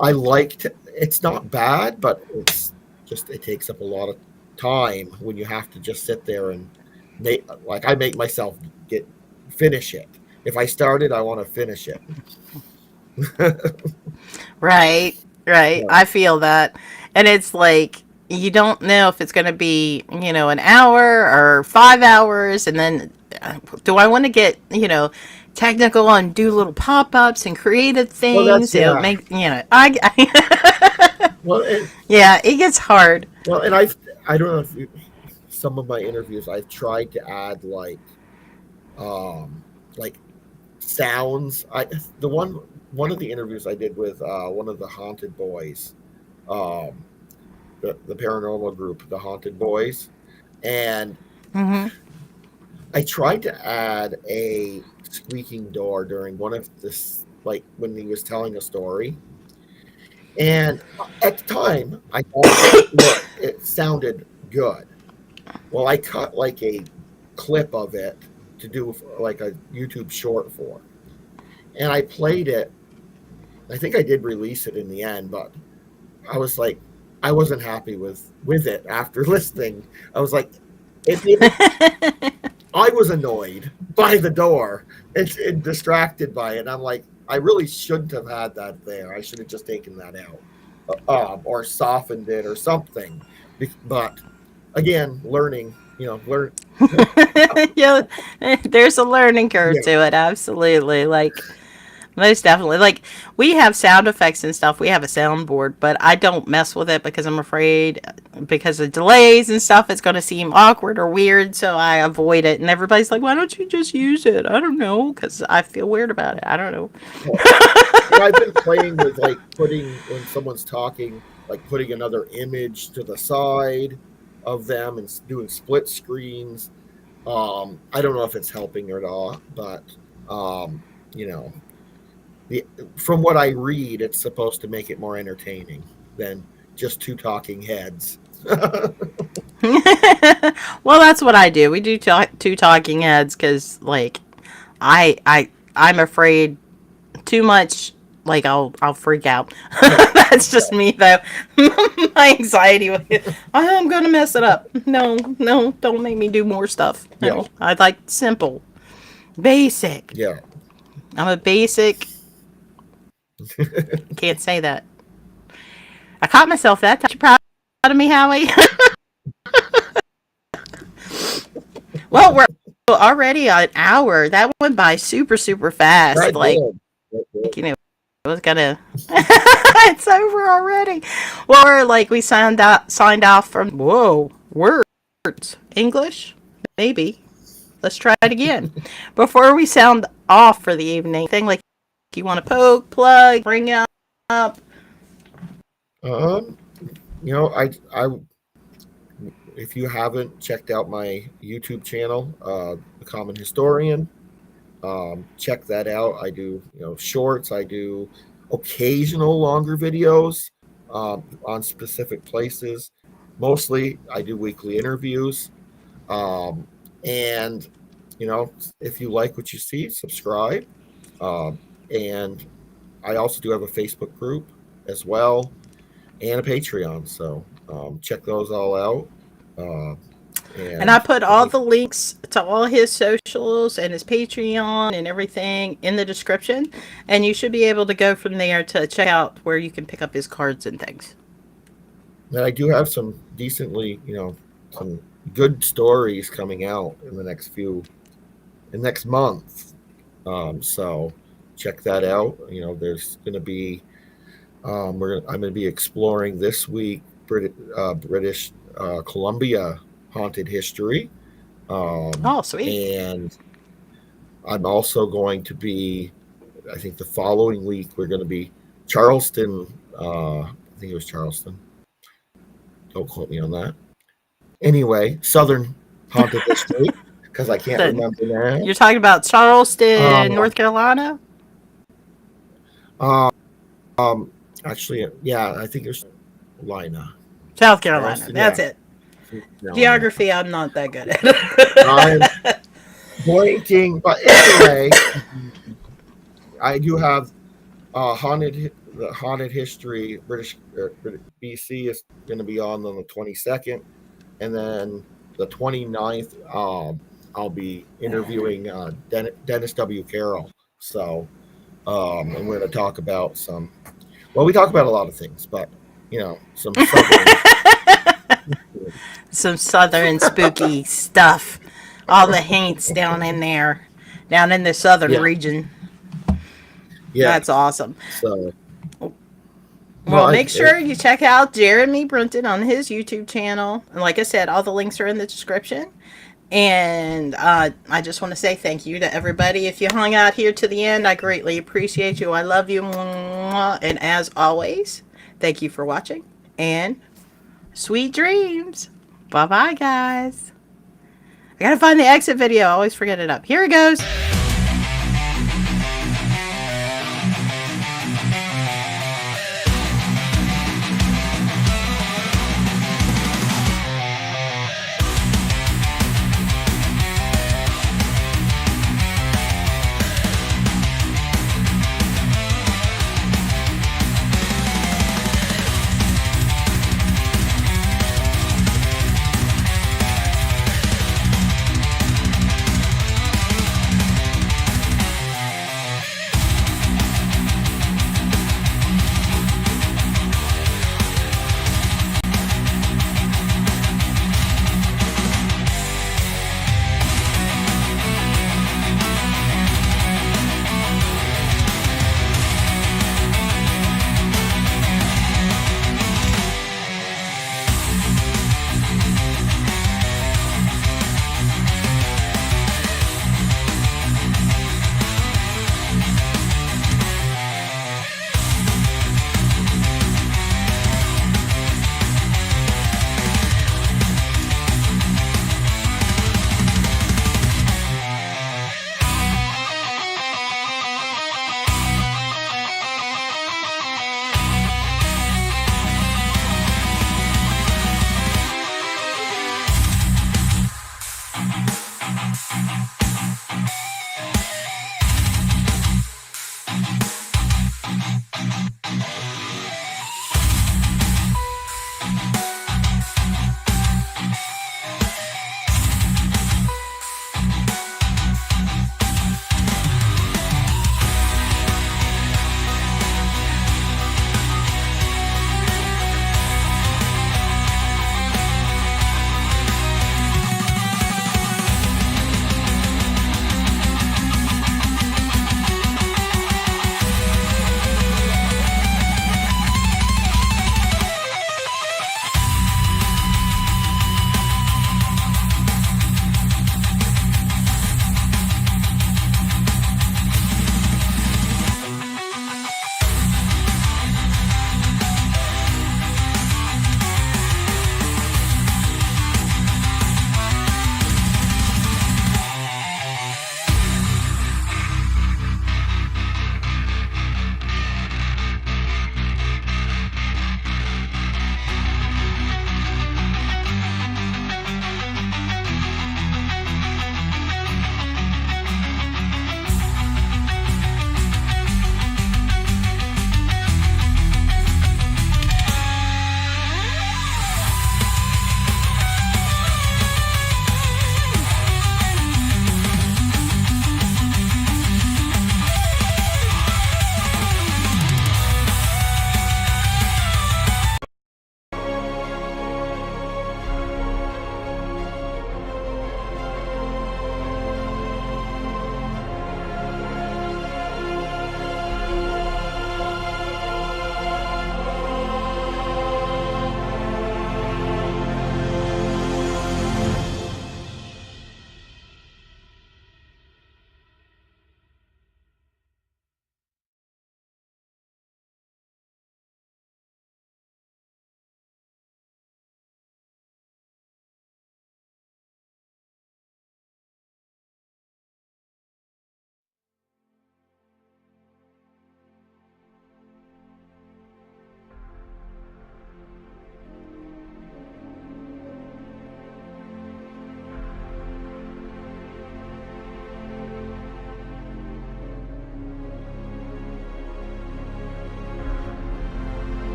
I like to. It's not bad, but it takes up a lot of time when you have to just sit there and I make myself finish it. If I start it, I want to finish it. Right. Yeah. I feel that. And it's like, you don't know if it's going to be, an hour or 5 hours. And then do I want to get, technical and do little pop-ups and creative things? Well, It'll make, yeah, it gets hard. Well, and I don't know if some of my interviews, I've tried to add like sounds. One of the interviews I did with one of the Haunted Boys, the paranormal group, the Haunted Boys, and I tried to add a squeaking door during one of this, like when he was telling a story, and at the time I thought it sounded good. Well, I cut like a clip of it to do like a YouTube short for, and I played it. I think I did release it in the end, but I was like, I wasn't happy with it after listening. I was like, I was annoyed by the door and distracted by it. And I'm like, I really shouldn't have had that there. I should have just taken that out or softened it or something. But again, learning, learn. Yeah, there's a learning curve to it. Absolutely. Like, most definitely. Like, we have sound effects and stuff. We have a soundboard, but I don't mess with it because I'm afraid because of delays and stuff, it's going to seem awkward or weird. So I avoid it. And everybody's like, why don't you just use it? I don't know. Because I feel weird about it. I don't know. I've been playing with like putting when someone's talking, like putting another image to the side of them and doing split screens. I don't know if it's helping or not, but you know, the, from what I read, it's supposed to make it more entertaining than just two talking heads. Well, that's what I do. We do two talking heads because, like, I'm afraid too much. Like, I'll freak out. That's just me, though. My anxiety with it. I'm gonna mess it up. No, don't make me do more stuff. No, Yeah. I like simple, basic. Yeah. I'm a basic. Can't say that. I caught myself that time. You proud of me, Howie? Well, we're already an hour. That went by super, super fast. That Like, did. you know, it was gonna. It's over already. Or like we signed off from. Whoa, words. English, maybe. Let's try it again. Before we sound off for the evening, thing like you want to poke, plug, bring up. You know, I if you haven't checked out my YouTube channel, The Common Historian, check that out. I do, you know, shorts. I do occasional longer videos on specific places. Mostly, I do weekly interviews. And you know, if you like what you see, subscribe. And I also do have a Facebook group as well, and a Patreon. So check those all out. And I put all the links to all his socials and his Patreon and everything in the description. And you should be able to go from there to check out where you can pick up his cards and things. And I do have some decently, you know, some good stories coming out in the next month. So check that out. You know, there's going to be, I'm going to be exploring this week British Columbia haunted history. Oh, sweet. And I'm also going to be, I think the following week, we're going to be Charleston. I think it was Charleston. Don't quote me on that. Anyway, Southern haunted history, because I can't remember that. You're talking about Charleston, North Carolina? Actually, yeah, I think it was Carolina. South Carolina. Charleston, That's yeah. it. Geography, I'm not that good at. I'm blanking, but anyway, I do have the haunted history. British BC is going to be on the 22nd, and then the 29th, I'll be interviewing Dennis W. Carroll. So, and we're going to talk about some. Well, we talk about a lot of things, but you know, some Some southern spooky stuff. All the haints down in there, down in the southern region. Yeah, that's awesome. So, well, make sure you check out Jeremy Brunton on his YouTube channel. And like I said, all the links are in the description. And I just want to say thank you to everybody. If you hung out here to the end, I greatly appreciate you. I love you. And as always, thank you for watching. And sweet dreams. Bye-bye, guys. I gotta find the exit video. I always forget it up. Here it goes.